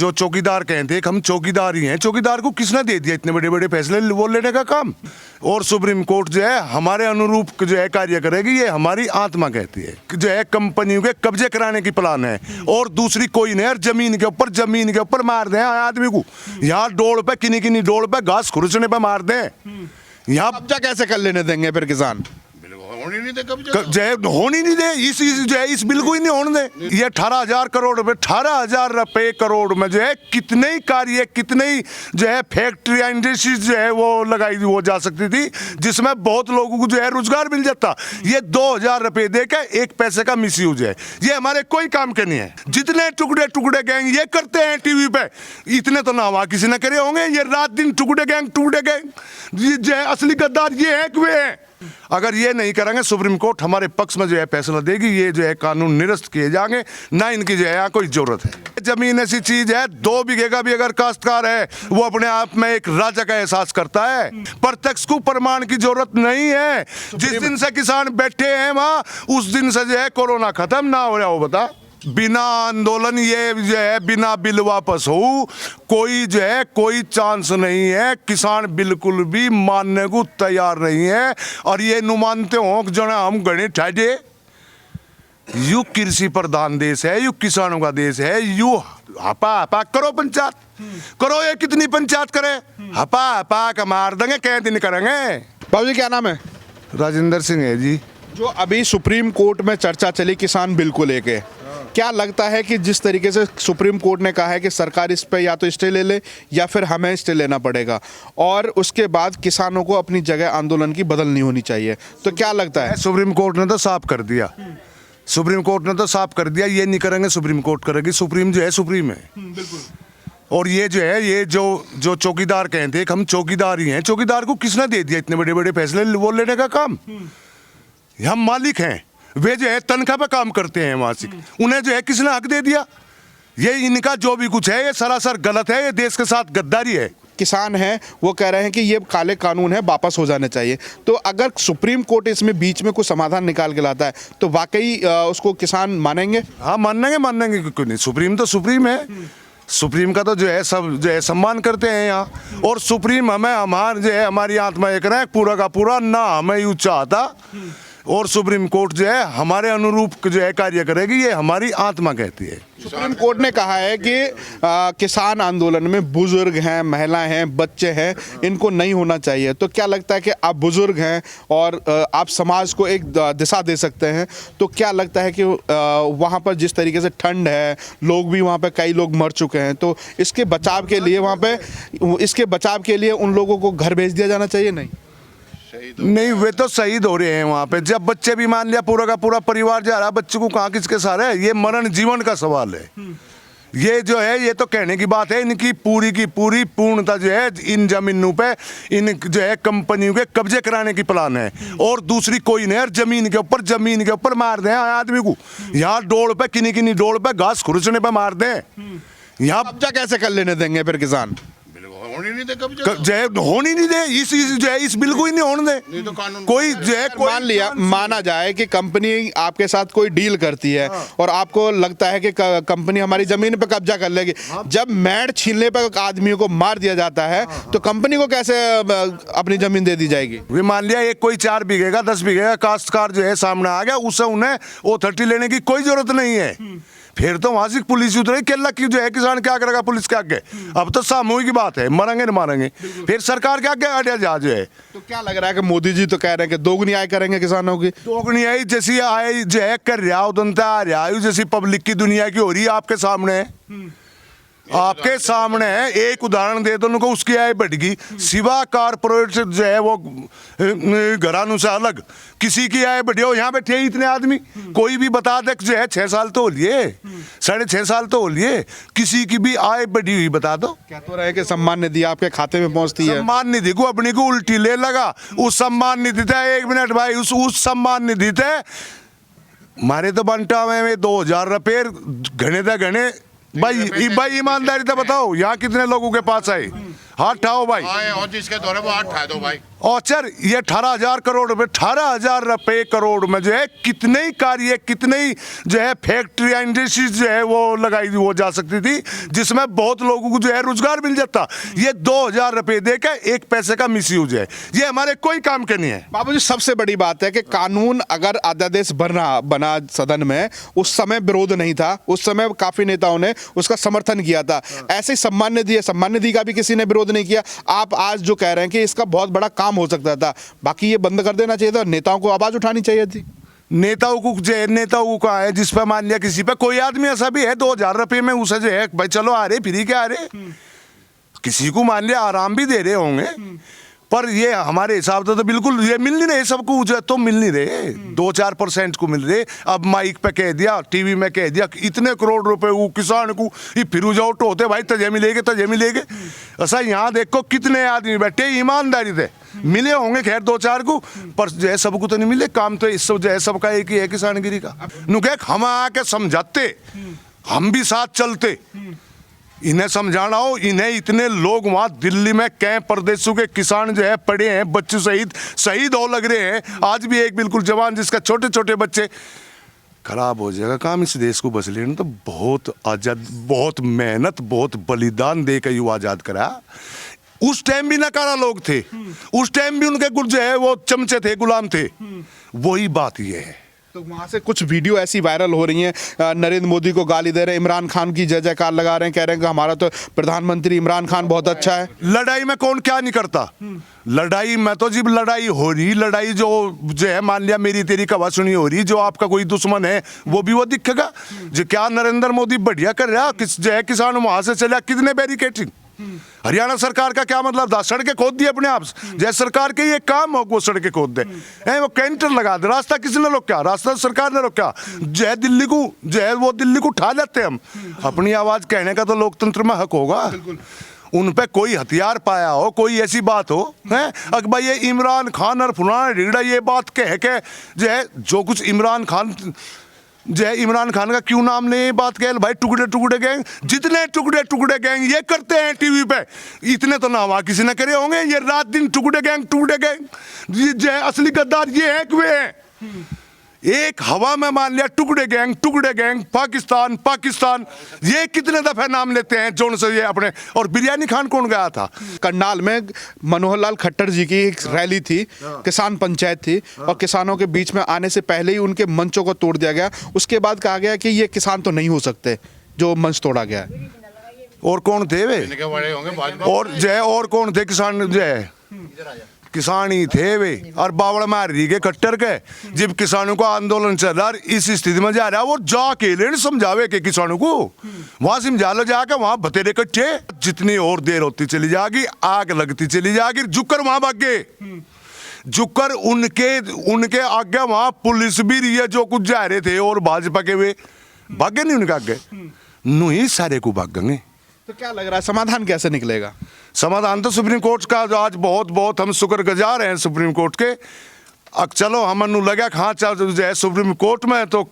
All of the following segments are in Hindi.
जो चौकीदार कहते हैं कि हम चौकीदार ही हैं, चौकीदार को किसने दे दिया इतने बड़े बड़े फैसले वो लेने का काम? और सुप्रीम कोर्ट जो है हमारे अनुरूप जो है कार्य करेगी, ये हमारी आत्मा कहती है। जो है कंपनियों के कब्जे कराने की प्लान है और दूसरी कोई नहीं। जमीन के ऊपर मार दें आदमी को, यहाँ डोड़ पे किन्हीं डोड़ पे घास खुरचने पे मार दें। यहाँ कब्जा कैसे कर लेने देंगे फिर किसान? होनी नहीं दे इस बिल को ही नहीं होने दे। ये 18,000 करोड़ रुपए, 18,000 रुपए करोड़ में जो है कितने ही कार्य, कितने ही जो है फैक्ट्रियां, इंडस्ट्रीज जो है वो लगाई वो जा सकती थी, जिसमें बहुत लोगों को जो है रोजगार मिल जाता। ये 2,000 रुपए देकर 1 पैसे का मिसयूज है। ये हमारे कोई काम के नहीं है। जितने टुकड़े गैंग ये करते हैं टीवी पे, इतने तो ना वहां किसी ने करे होंगे। ये रात दिन टुकड़े गैंग जो है असली गद्दार ये है कि वे हैं। अगर ये नहीं करेंगे, सुप्रीम कोर्ट हमारे पक्ष में जो है फैसला देगी, ये जो है कानून निरस्त किए जाएंगे, ना इनकी जो है यहाँ कोई जरूरत है। जमीन ऐसी चीज है, 2 बीघे का भी अगर काश्तकार है वो अपने आप में एक राजा का एहसास करता है। प्रत्यक्ष को प्रमाण की जरूरत नहीं है। जिस दिन से किसान बैठे हैं वहां, उस दिन से जो है कोरोना खत्म ना हो रहा हो। बता, बिना आंदोलन ये जो है बिना बिल वापस हो कोई जो है कोई चांस नहीं है। किसान बिल्कुल भी मानने को तैयार नहीं है। और ये नु मानते हो जो हम गणे ठाडे, यू कृषि प्रधान देश है, यू किसानों का देश है, यू हपा करो पंचायत करो। ये कितनी पंचायत करे, हपा का मार देंगे, कह दिन करेंगे। बाबू जी क्या नाम है? राजेंद्र सिंह है जी। जो अभी सुप्रीम कोर्ट में चर्चा चली किसान बिल को लेके, क्या लगता है कि जिस तरीके से सुप्रीम कोर्ट ने कहा है कि सरकार इस पे या तो स्टे ले ले या फिर हमें स्टे लेना पड़ेगा, और उसके बाद किसानों को अपनी जगह आंदोलन की बदलनी होनी चाहिए, तो क्या लगता है? सुप्रीम कोर्ट ने तो साफ कर दिया। सुप्रीम कोर्ट ने तो साफ कर दिया, ये नहीं करेंगे सुप्रीम कोर्ट करेगी। सुप्रीम जो है सुप्रीम है। बिल्कुल। और ये जो है ये जो चौकीदार कहते हैं कि हम चौकीदार ही हैं, चौकीदार को किसने दे दिया इतने बड़े बड़े फैसले वो लेने का काम? हम मालिक हैं, वे जो है तनख्वाह पे काम करते हैं मासिक, उन्हें जो है किसने हक दे दिया? ये इनका जो भी कुछ है ये सरासर गलत है। ये देश के साथ गद्दारी है। किसान हैं वो कह रहे हैं कि ये काले कानून है, वापस हो जाने चाहिए। तो अगर सुप्रीम कोर्ट इसमें बीच में कुछ समाधान निकाल के लाता है तो वाकई उसको किसान मानेंगे? हाँ मानेंगे क्यों नहीं। सुप्रीम तो सुप्रीम है। सुप्रीम का तो जो है सब जो है सम्मान करते हैं यहाँ। और सुप्रीम हमें हमारी आत्मा एक रहे पूरा का पूरा, ना हमें यूँ चाहता। और सुप्रीम कोर्ट जो है हमारे अनुरूप जो है कार्य करेगी, ये हमारी आत्मा कहती है। सुप्रीम कोर्ट ने कहा है कि किसान आंदोलन में बुजुर्ग हैं, महिलाएं हैं, बच्चे हैं, इनको नहीं होना चाहिए। तो क्या लगता है कि आप बुजुर्ग हैं और आप समाज को एक दिशा दे सकते हैं, तो क्या लगता है कि वहाँ पर जिस तरीके से ठंड है, लोग भी वहाँ पे कई लोग मर चुके हैं, तो इसके बचाव के लिए उन लोगों को घर भेज दिया जाना चाहिए? नहीं, वे तो शहीद हो रहे हैं वहाँ पे। जब बच्चे भी मान लिया पूरा का पूरा परिवार जा रहा, बच्चे को कहाँ किसके सारे है? ये मरण जीवन का सवाल है। ये जो है ये तो कहने की बात है। इनकी पूरी की पूरी पूर्णता जो है इन जमीनों पे इन जो है कंपनियों के कब्जे कराने की प्लान है और दूसरी कोई नहीं। जमीन के ऊपर मार दें आदमी को, यहाँ डोड़ पे किन्हीं डोड़ पे घास खुरचने पे मार दें। यहाँ कब्जा कैसे कर लेने देंगे फिर किसान? होनी नहीं दे इस बिल को ही नहीं होने दे। तो कोई जो है माना जाए कि कंपनी आपके साथ कोई डील करती है और आपको लगता है कि कंपनी हमारी जमीन पे कब्जा कर लेगी। जब मैड छीनने पर आदमियों को मार दिया जाता है तो कंपनी को कैसे अपनी जमीन दे दी जाएगी? वे मान लिया एक कोई 4 बीघे का 10 बीघे का काश्तकार जो है सामने आ गया, उससे उन्हें ऑथोरिटी लेने की कोई जरूरत नहीं है। फिर तो वहां से पुलिस उतरेगी। केला की जो है किसान क्या करेगा पुलिस के आगे? अब तो सामूहिक की बात है, मरेंगे नहीं मारेंगे। फिर सरकार के आगे अड़िया जा जो है। तो क्या लग रहा है कि मोदी जी तो कह रहे हैं कि दोगुनी आय करेंगे किसानों की? दोगुनी आय जैसी आय जो है कर रहा उदंता आ रहा है, जैसी पब्लिक की दुनिया की हो रही है आपके सामने। आपके सामने है, एक उदाहरण दे दो उनको, उसकी आय बढ़ेगी। सिवा कारपोरेट जो है वो घरानों से अलग किसी की आय बढ़ी हो? यहाँ बैठे इतने आदमी, कोई भी बता दे जो है 6 साल तो हो लिए, 6.5 साल तो हो लिए, किसी की भी आय बढ़ी हुई बता दो। क्या तो रहे कि सम्मान निधि आपके खाते में पहुंचती है? सम्मान निधि को अपनी को उल्टी ले लगा। उस सम्मान निधि थे 1 मिनट भाई, उस सम्मान निधि थे मारे तो बंटा में 2,000 रुपये घने भाई ईमानदारी तो बताओ यहाँ कितने लोगों के पास आए? हाथ उठाओ भाई। और जिसके दौरे वो हाथ उठा दो भाई। और सर ये 18,000 करोड़ रुपए 18,000 रुपए करोड़ में जो है कितने ही कार्य कितने ही जो है फैक्ट्री इंडस्ट्रीज जो है वो लगाई वो जा सकती थी, जिसमें बहुत लोगों को जो है रोजगार मिल जाता। ये 2,000 रुपए देकर एक पैसे का मिसयूज है, ये हमारे कोई काम के नहीं है। बाबूजी सबसे बड़ी बात है कि कानून अगर अध्यादेश बना सदन में, उस समय विरोध नहीं था, उस समय काफी नेताओं ने उसका समर्थन किया था। ऐसे ही सम्मान निधि का भी किसी ने विरोध नहीं किया। आप आज जो कह रहे हैं कि इसका बहुत बड़ा काम हो सकता था, बाकी ये बंद कर देना चाहिए था, नेताओं को आवाज उठानी चाहिए थी। नेताओं को कहा है, जिस पर मान लिया किसी पे कोई आदमी ऐसा भी है 2,000 रुपए में उसे जो है भाई चलो आ रहे फ्री के आ रहे, किसी को मान लिया आराम भी दे रहे होंगे, पर ये हमारे हिसाब से तो बिल्कुल ये मिल नहीं रहे सबको, जो तो मिल नहीं रहे, 2-4% को मिल रहे। अब माइक पे कह दिया, टीवी में कह दिया इतने करोड़ रुपए वो किसान को ये फिर जाओ तो होते भाई तजे मिलेगे। ऐसा यहाँ देखो कितने आदमी बैठे ईमानदारी से मिले होंगे, खैर 2-4 को, पर जो है सबको तो नहीं मिले। काम तो इस सब जो है सबका एक ही है किसानगिरी का। नुके हम आके समझाते, हम भी साथ चलते, इन्हें समझाना हो। इन्हें इतने लोग वहां दिल्ली में कई प्रदेशों के किसान जो है पड़े हैं, बच्चे शहीद हो लग रहे हैं। आज भी एक बिल्कुल जवान जिसका छोटे छोटे बच्चे, खराब हो जाएगा काम इस देश को बस लेने। तो बहुत आजाद, बहुत मेहनत, बहुत बलिदान देकर युवा आजाद करा। उस टाइम भी नकारा लोग थे, उस टाइम भी उनके कुछ जो है वो चमचे थे, गुलाम थे। वही बात ये है। तो वहां से कुछ वीडियो ऐसी वायरल हो रही हैं, नरेंद्र मोदी को गाली दे रहे हैं, इमरान खान की जय जयकार लगा रहे हैं, कह रहे हैं कि हमारा तो प्रधानमंत्री इमरान खान बहुत अच्छा है। लड़ाई में कौन क्या नहीं करता, लड़ाई में तो जब लड़ाई हो रही, लड़ाई जो है मान लिया मेरी तेरी कवा सुनी हो रही, जो आपका कोई दुश्मन है वो भी वो दिखेगा। जो क्या नरेंद्र मोदी बढ़िया कर रहा, जो है किसान वहां से चला, कितने बैरिकेटिंग। हरियाणा सरकार का क्या मतलब था, सड़कें खोद दी अपने आप से। जैसे सरकार के ये काम हो वो सड़कें खोद दे, वो कैंटर लगा दे। रास्ता किसने रोका, रास्ता सरकार ने रोका। जो है दिल्ली को जो है वो दिल्ली को उठा लेते हम। अपनी आवाज कहने का तो लोकतंत्र में हक होगा। उन पे कोई हथियार पाया हो, कोई ऐसी बात हो है अगर भाई ये इमरान खान और फुलाना ढीड़ा ये बात कह के जो है जो कुछ इमरान खान का क्यों नाम ने ये बात कह भाई, टुकड़े गैंग, जितने टुकड़े गैंग ये करते हैं टीवी पे, इतने तो ना वहां किसी ने करे होंगे। ये रात दिन टुकड़े गैंग ये जो है असली गद्दार ये है कि वे हैं। एक हवा में मान लिया टुकड़े गैंग पाकिस्तान ये कितने दफे नाम लेते हैं जोन से ये अपने। और बिरयानी खान कौन गया था? करनाल में मनोहर लाल खट्टर जी की एक रैली थी, किसान पंचायत थी, और किसानों के बीच में आने से पहले ही उनके मंचों को तोड़ दिया गया। उसके बाद कहा गया कि ये किसान तो नहीं हो सकते जो मंच तोड़ा गया है। और कौन थे वे, और जो है और कौन थे किसान, जो है किसान ही थे वे। और बावड़ मार रही के खट्टर के, जब किसानों का आंदोलन चल रहा, इस स्थिति में जा रहा है वो जाके लेने समझावे के किसानों को, वहां समझा लो जाके, वहां बतेरे कच्चे। जितनी और देर होती चली जाएगी, आग लगती चली जाएगी। जुकर वहां भाग गए, जुकर उनके आगे वहां पुलिस भी रही है, जो कुछ जा रहे थे और भाजपा के वे भागे नहीं, उनके आगे नू ही सारे को भागेंगे। तो क्या लग रहा है समाधान कैसे निकलेगा? समाधान तो सुप्रीम कोर्ट का जो आज बहुत हम शुक्रगुजार हैं सुप्रीम कोर्ट के। अब चलो हमनु लगा हाँ जो है सुप्रीम कोर्ट में तो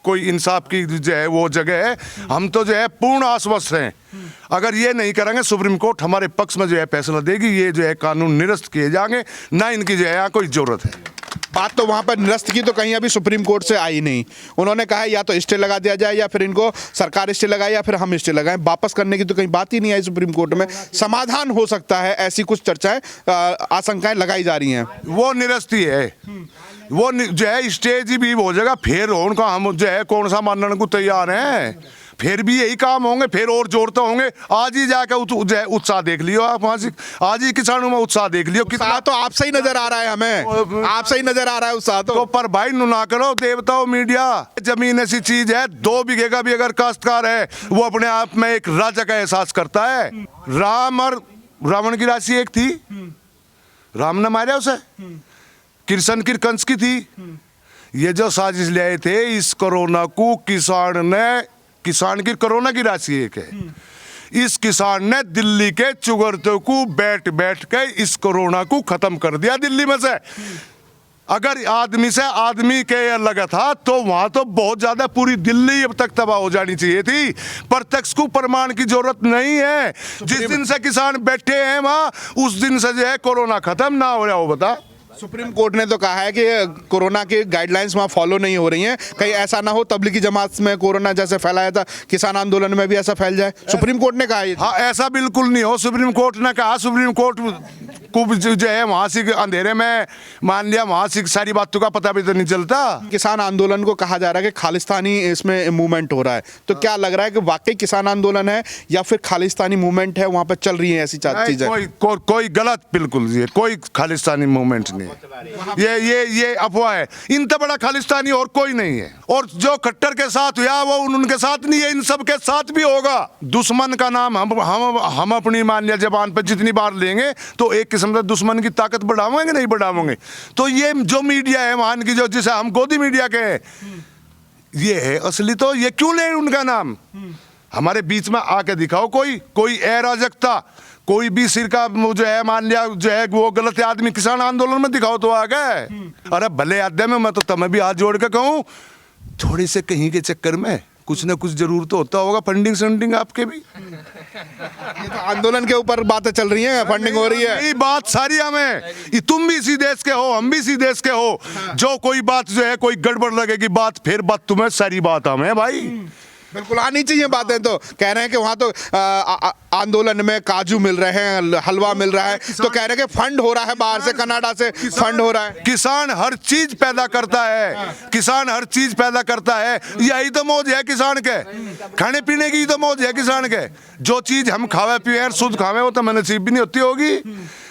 कोई इंसाफ की जो है वो जगह है। हम तो जो है पूर्ण आश्वस्त हैं, अगर ये नहीं करेंगे सुप्रीम कोर्ट हमारे पक्ष में जो है फैसला देगी, ये जो है कानून निरस्त किए जाएंगे, ना इनकी जो है यहाँ कोई जरूरत है। बात तो वहां पर निरस्त की तो कहीं अभी सुप्रीम कोर्ट से आई नहीं। उन्होंने कहा या तो स्टे लगा दिया जाए, या फिर इनको सरकार स्टे लगाए, या फिर हम स्टे लगाएं। वापस करने की तो कहीं बात ही नहीं आई सुप्रीम कोर्ट में। समाधान हो सकता है ऐसी कुछ चर्चाएं, आशंकाएं लगाई जा रही हैं। वो निरस्त ही है, वो जो है स्टेज भी हो जाएगा, फिर उनका हम जो है कौन सा मानने को तैयार हैं। फिर भी यही काम होंगे, फिर और जोड़ते होंगे। आज ही जाकर उत्साह देख लियो आप, वहां से आज ही किसानों में उत्साह देख लियो। कितना तो आपसे ही नजर आ रहा है, हमें आपसे ही नजर आ रहा है उत्साह तो पर भाई ना करो देवताओं मीडिया। जमीन ऐसी चीज है, 2 बीघे का भी अगर काश्तकार है वो अपने आप में एक राजा का एहसास करता है। राम और रावण की राशि एक थी, राम ने मारा उसे, कृष्ण की कंस की थी। ये जो साजिश ले आए थे इस कोरोना को, किसान की कोरोना की राशि एक है। इस किसान ने दिल्ली के चुगरते को बैठ के इस कोरोना को खत्म कर दिया दिल्ली में से। अगर आदमी से आदमी के लगा था तो वहां तो बहुत ज्यादा पूरी दिल्ली अब तक तबाह हो जानी चाहिए थी। प्रत्यक्ष को प्रमाण की जरूरत नहीं है। जिस दिन से किसान बैठे हैं वहां उस दिन से जो है कोरोना खत्म ना हो रहा हो। बता, सुप्रीम कोर्ट ने तो कहा है कि कोरोना की गाइडलाइंस वहाँ फॉलो नहीं हो रही हैं। कहीं ऐसा ना हो तबलीगी जमात में कोरोना जैसे फैलाया था, किसान आंदोलन में भी ऐसा फैल जाए। सुप्रीम कोर्ट ने कहा है। हाँ, ऐसा बिल्कुल नहीं हो। सुप्रीम कोर्ट ने कहा, सुप्रीम कोर्ट को जो है वहां से अंधेरे में मान लिया, वहां से सारी बातों का पता भी तो नहीं चलता। किसान आंदोलन को कहा जा रहा है कि खालिस्तानी इसमें मूवमेंट हो रहा है, तो क्या लग रहा है कि वाकई किसान आंदोलन है या फिर खालिस्तानी मूवमेंट है, वहां पर चल रही है ऐसी चीजें? कोई गलत, बिल्कुल ये कोई खालिस्तानी मूवमेंट नहीं है। ये अफवाह है। इनसे बड़ा खालिस्तानी और कोई नहीं है। और जो खट्टर के साथ हुआ वो उनके साथ नहीं है, इन सब के साथ भी होगा। दुश्मन का नाम हम अपनी मान लिया जबान पर जितनी बार लेंगे तो एक किस्म से दुश्मन की ताकत बढ़ावेंगे नहीं बढ़ावेंगे। तो ये जो मीडिया है मान की, जो जिसे हम गोदी मीडिया के ये है असली, तो ये क्यों ले उनका नाम? हमारे बीच में आके दिखाओ कोई अराजकता, कोई भी सिर का जो है मान लिया जो है वो गलत आदमी किसान आंदोलन में दिखाओ तो आ गए। अरे भले आदमी में मैं तो तुम्हें भी हाथ जोड़ के कहूँ, थोड़ी से कहीं के चक्कर में कुछ ना कुछ जरूर तो होता होगा। फंडिंग संडिंग आपके भी ये तो आंदोलन के ऊपर बातें चल रही हैं, फंडिंग हो रही है। यही बात सारी हमें, तुम भी इसी देश के हो, हम भी इसी देश के हो। जो कोई बात जो है कोई गड़बड़ लगेगी बात, फिर बात तुम्हें, सारी बात हमें भाई बिल्कुल आनी चाहिए बातें। तो कह रहे हैं कि वहां तो आंदोलन में काजू मिल रहे हैं, हलवा मिल रहा है, तो कह रहे हैं कि फंड हो रहा है बाहर से, कनाडा से फंड हो रहा है। किसान हर चीज पैदा करता है, किसान हर चीज पैदा करता है। यही तो मौज है किसान के, खाने पीने की तो मौज है किसान के। जो चीज हम खावे पिए शुद्ध खावे वो तो मैंने नसीब भी नहीं होती होगी।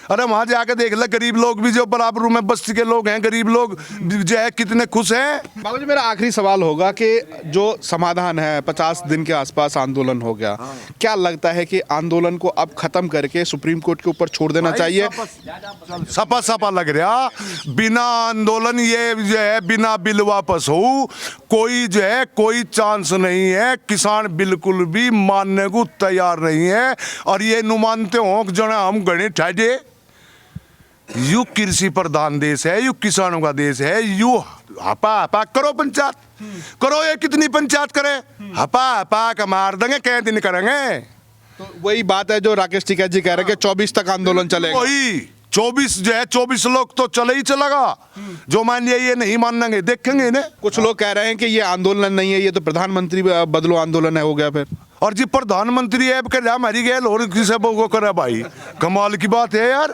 अरे वहां जाके देख ले, गरीब लोग भी जो बराबर में बस्ती के लोग हैं, गरीब लोग जो है कितने खुश हैं। बाबूजी मेरा आखिरी सवाल होगा कि जो समाधान है 50 दिन के आसपास आंदोलन हो गया, क्या लगता है कि आंदोलन को अब खत्म करके सुप्रीम कोर्ट के ऊपर छोड़ देना चाहिए? सपा सपा लग रहा, बिना आंदोलन ये जो है बिना बिल वापस हो कोई जो है कोई चांस नहीं है। किसान बिल्कुल भी मानने को तैयार नहीं है। और ये नु मानते हो जो हम गणे ठाडे, यू कृषि प्रधान देश है, यू किसानों का देश है, यू हपा हपा करो पंचायत करो। ये कितनी पंचायत करे, हपा हपा का मार देंगे, कई दिन करेंगे। तो वही बात है जो राकेश टिकैत जी कह रहे हैं कि 24 तक आंदोलन चलेगा। वही 24 जो है 24 लोग तो चले ही चलेगा। जो मान लिया ये नहीं मानेंगे देखेंगे इन्हें। कुछ लोग कह रहे हैं कि ये आंदोलन नहीं है, ये तो प्रधानमंत्री बदलो आंदोलन है, हो गया फिर। और जी प्रधानमंत्री ऐप कर हमारी गैल और किसे वो करे भाई, कमाल की बात है यार।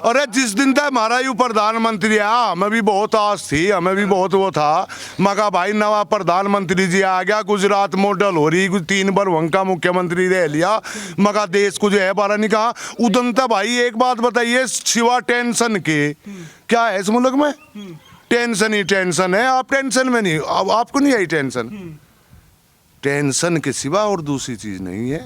अरे जिस दिन तक हमारा यू प्रधानमंत्री है, हमें भी बहुत आस थी, हमें भी बहुत वो था, मगा भाई नवा प्रधानमंत्री जी आ गया, गुजरात मॉडल हो रही, 3 बार वहां का मुख्यमंत्री रह लिया, मगा देश को जो है बारा नहीं कहा उदन तक। भाई एक बात बताइए, सिवा टेंशन के क्या है इस मुल्क में? टेंशन ही टेंशन है। आप टेंशन में नहीं, अब आपको नहीं आई टेंशन, टेंशन के सिवा और दूसरी चीज नहीं है।